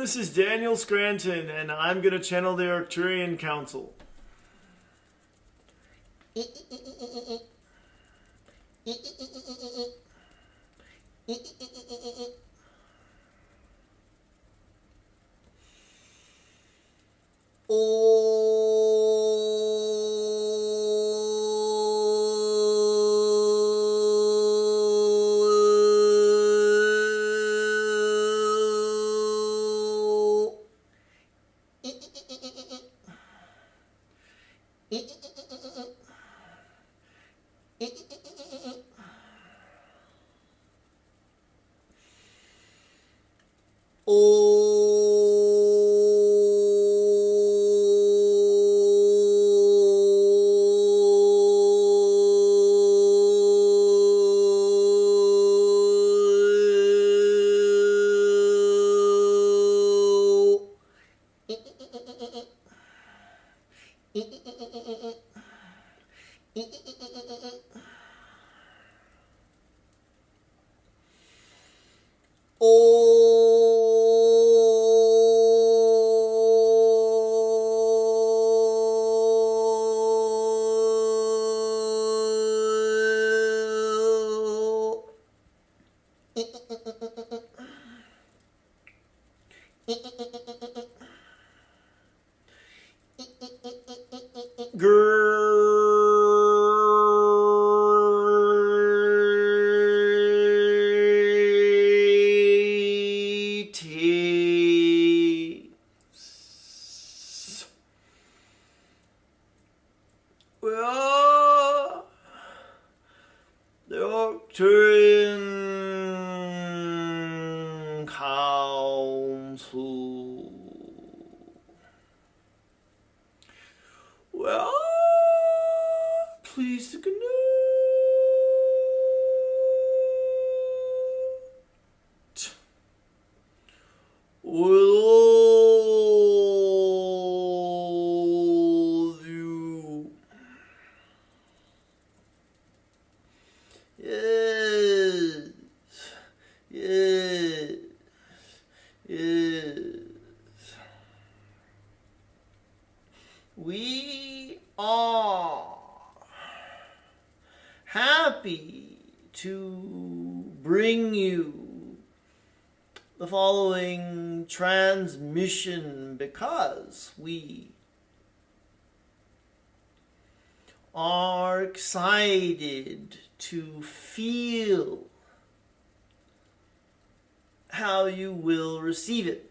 this is Daniel Scranton, and I'm going to channel the Arcturian Council. Well, the Arcturian Council. Well, pleased to connect with all of you. Yes, yes, yes. We are happy to bring you the following transmission because we are excited to feel how you will receive it.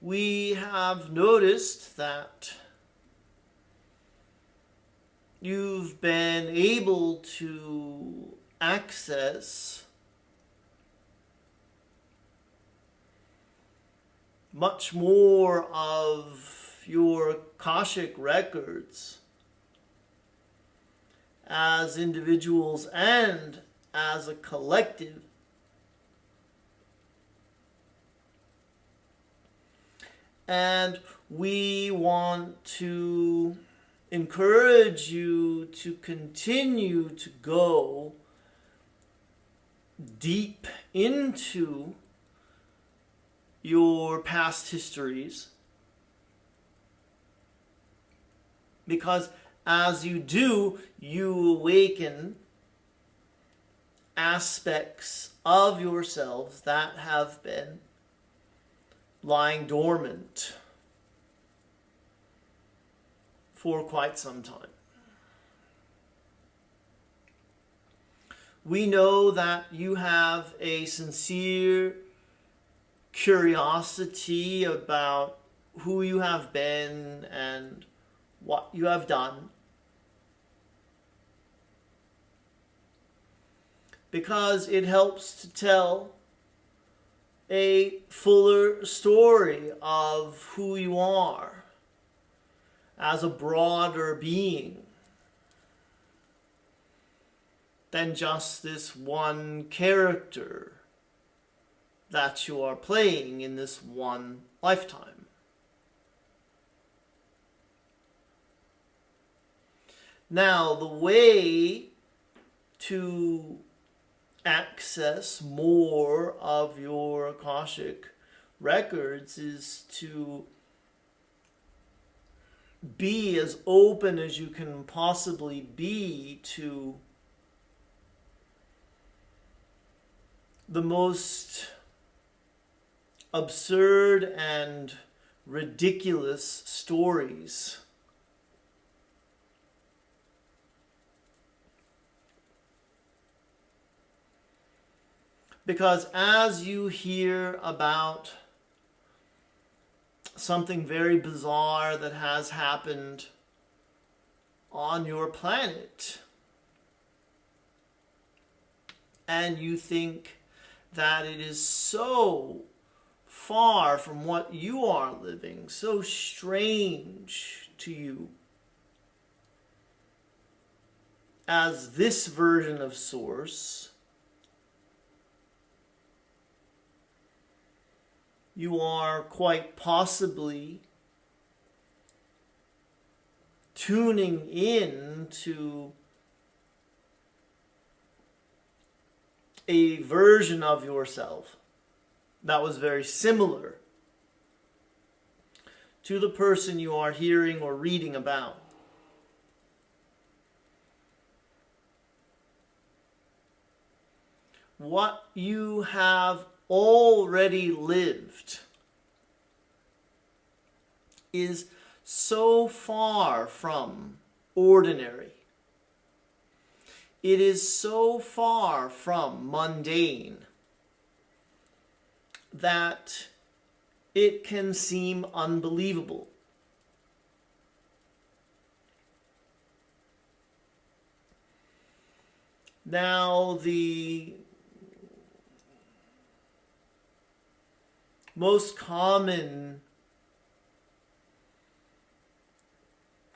We have noticed that you've been able to access much more of your Akashic records as individuals and as a collective. And we want to encourage you to continue to go deep into your past histories, because as you do, you awaken aspects of yourselves that have been lying dormant for quite some time. We know that you have a sincere curiosity about who you have been and what you have done, because it helps to tell a fuller story of who you are as a broader being than just this one character that you are playing in this one lifetime. Now, the way to access more of your Akashic records is to be as open as you can possibly be to the most absurd and ridiculous stories. Because as you hear about something very bizarre that has happened on your planet, and you think that it is so far from what you are living, so strange to you, as this version of Source, you are quite possibly tuning in to a version of yourself that was very similar to the person you are hearing or reading about. What you have already lived is so far from ordinary. It is so far from mundane that it can seem unbelievable. Now, the most common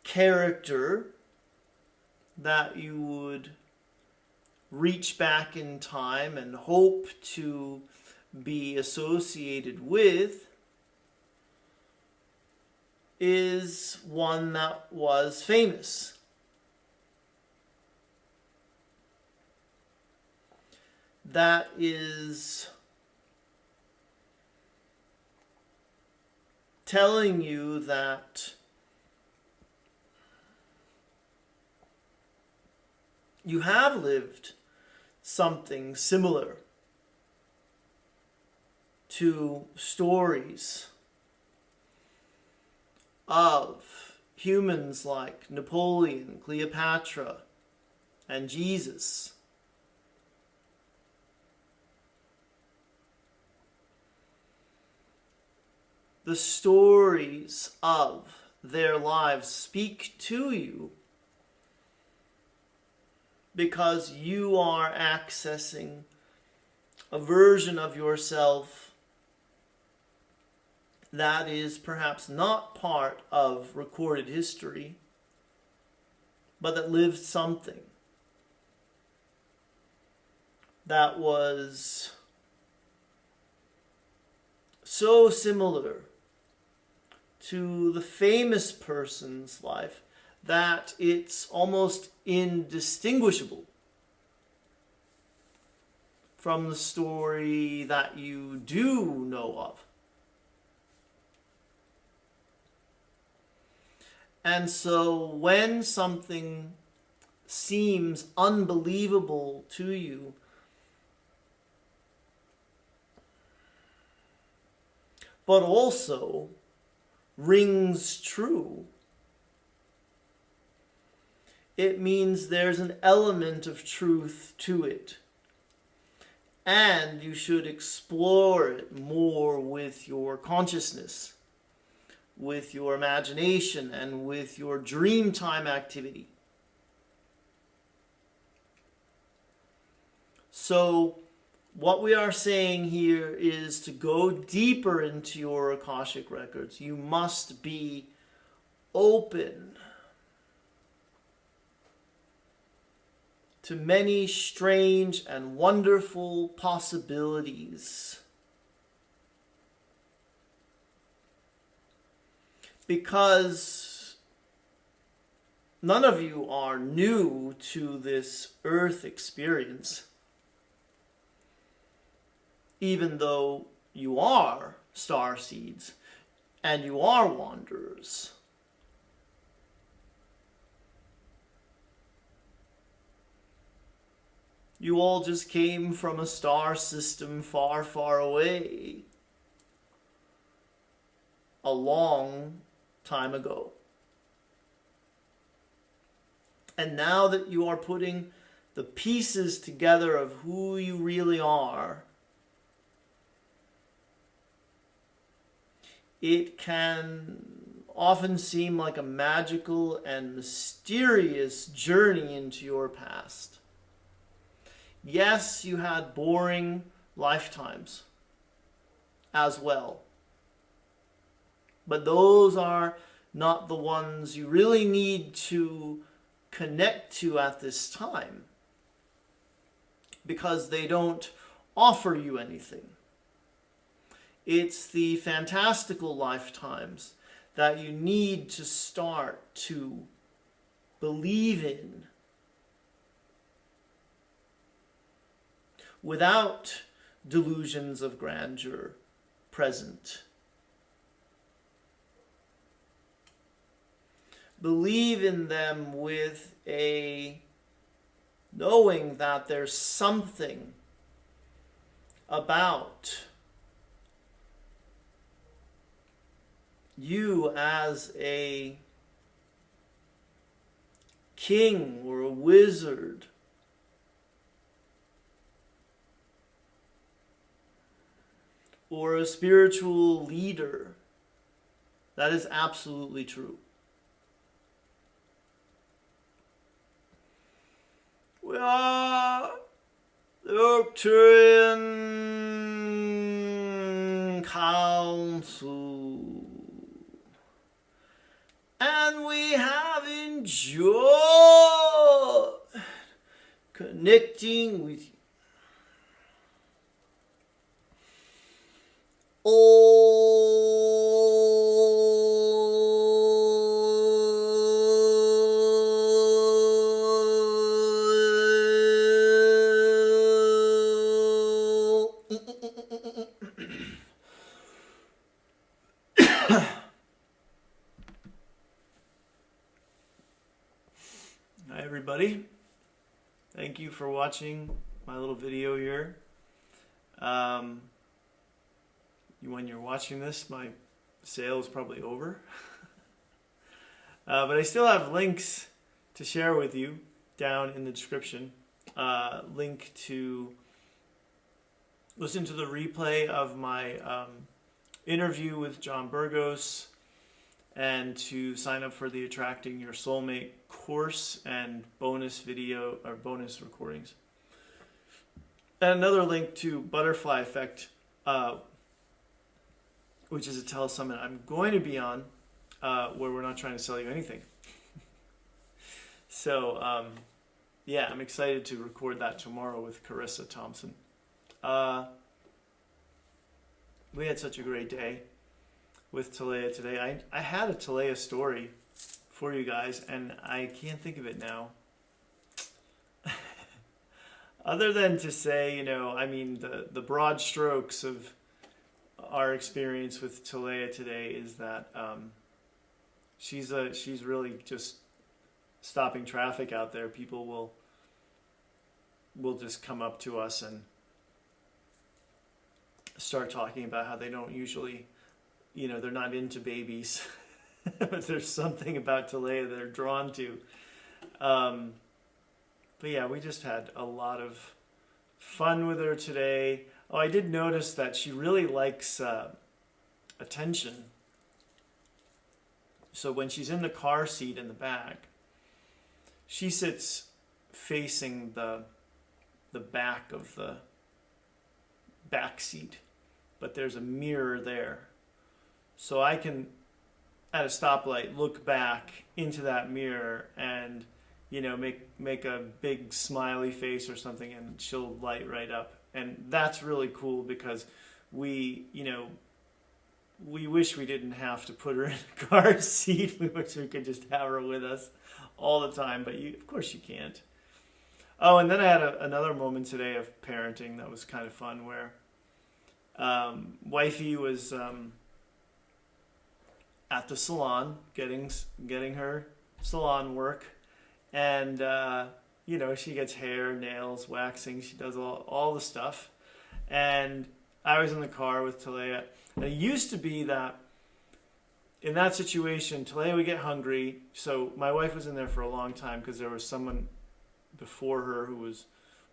character that you would reach back in time and hope to be associated with is one that was famous. That is telling you that you have lived something similar to stories of humans like Napoleon, Cleopatra, and Jesus. The stories of their lives speak to you because you are accessing a version of yourself that is perhaps not part of recorded history, but that lived something that was so similar to the famous person's life that it's almost indistinguishable from the story that you do know of. And so when something seems unbelievable to you, but also rings true, it means there's an element of truth to it. And you should explore it more with your consciousness, with your imagination, and with your dream time activity. So, what we are saying here is to go deeper into your Akashic records. You must be open to many strange and wonderful possibilities. Because none of you are new to this earth experience. even though you are star seeds and you are wanderers. You all just came from a star system far, far away a long time ago. And now that you are putting the pieces together of who you really are, it can often seem like a magical and mysterious journey into your past. Yes, you had boring lifetimes as well. But those are not the ones you really need to connect to at this time, because they don't offer you anything. It's the fantastical lifetimes that you need to start to believe in without delusions of grandeur present. Believe in them with a knowing that there's something about you as a king or a wizard or a spiritual leader. That is absolutely true. We are the Arcturian Council, and we have enjoyed connecting with you. Hi everybody, thank you for watching my little video here. When you're watching this, my sale is probably over. But I still have links to share with you down in the description. Link to listen to the replay of my interview with John Burgos, and to sign up for the Attracting Your Soulmate course and bonus video or bonus recordings. And another link to Butterfly Effect, which is a telesummit I'm going to be on, where we're not trying to sell you anything. So, yeah, I'm excited to record that tomorrow with Carissa Thompson. We had such a great day with Talea today. I had a Talea story for you guys, and I can't think of it now. Other than to say, I mean, the broad strokes of our experience with Talea today is that she's really just stopping traffic out there. People will just come up to us and start talking about how they don't usually, they're not into babies, but there's something about Talea they're drawn to. But yeah, we just had a lot of fun with her today. Oh, I did notice that she really likes attention. So when she's in the car seat in the back, she sits facing the back of the back seat, but there's a mirror there. So I can, at a stoplight, look back into that mirror and make a big smiley face or something, and she'll light right up. And that's really cool, because we wish we didn't have to put her in a car seat. We wish we could just have her with us all the time, but of course you can't. Oh, and then I had another moment today of parenting that was kind of fun, where Wifey was at the salon getting her salon work, and she gets hair, nails, waxing. She does all the stuff, and I was in the car with Talea. And it used to be that in that situation, Talea would get hungry. So my wife was in there for a long time because there was someone before her who was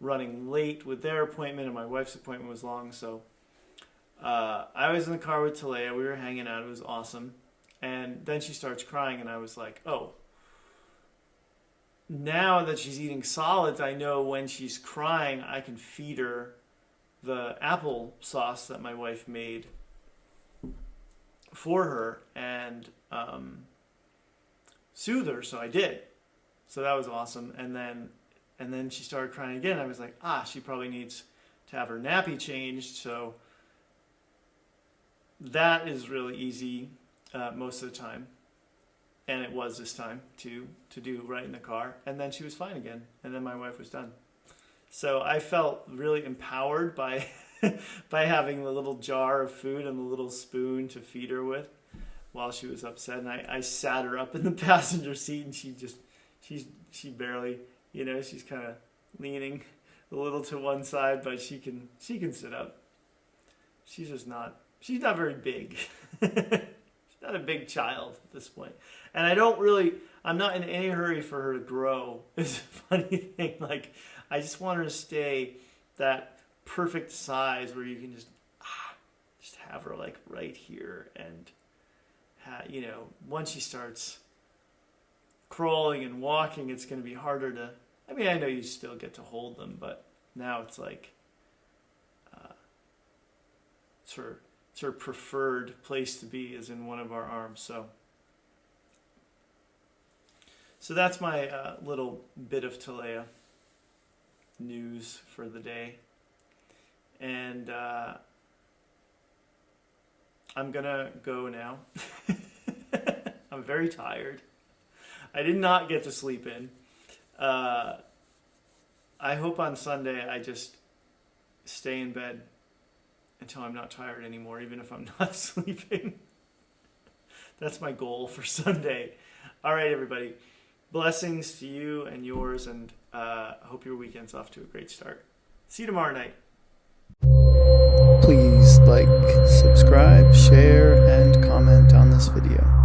running late with their appointment, and my wife's appointment was long. So I was in the car with Talea. We were hanging out. It was awesome. And then she starts crying, and I was like, oh, now that she's eating solids, I know when she's crying, I can feed her the apple sauce that my wife made for her and soothe her. So I did. So that was awesome. And then she started crying again. I was like, she probably needs to have her nappy changed. So that is really easy most of the time. And it was this time to do right in the car. And then she was fine again. And then my wife was done. So I felt really empowered by by having the little jar of food and the little spoon to feed her with while she was upset. And I sat her up in the passenger seat, and she barely, she's kind of leaning a little to one side, but she can sit up. She's not very big. She's not a big child at this point. And I'm not in any hurry for her to grow. It's a funny thing. Like, I just want her to stay that perfect size where you can just have her like right here. And, once she starts crawling and walking, it's going to be harder to, I know you still get to hold them, but now it's like, it's her preferred place to be is in one of our arms. So that's my little bit of Talea news for the day. And I'm gonna go now. I'm very tired. I did not get to sleep in. I hope on Sunday I just stay in bed until I'm not tired anymore, even if I'm not sleeping. That's my goal for Sunday. All right, everybody. Blessings to you and yours, and hope your weekend's off to a great start. See you tomorrow night. Please like, subscribe, share, and comment on this video.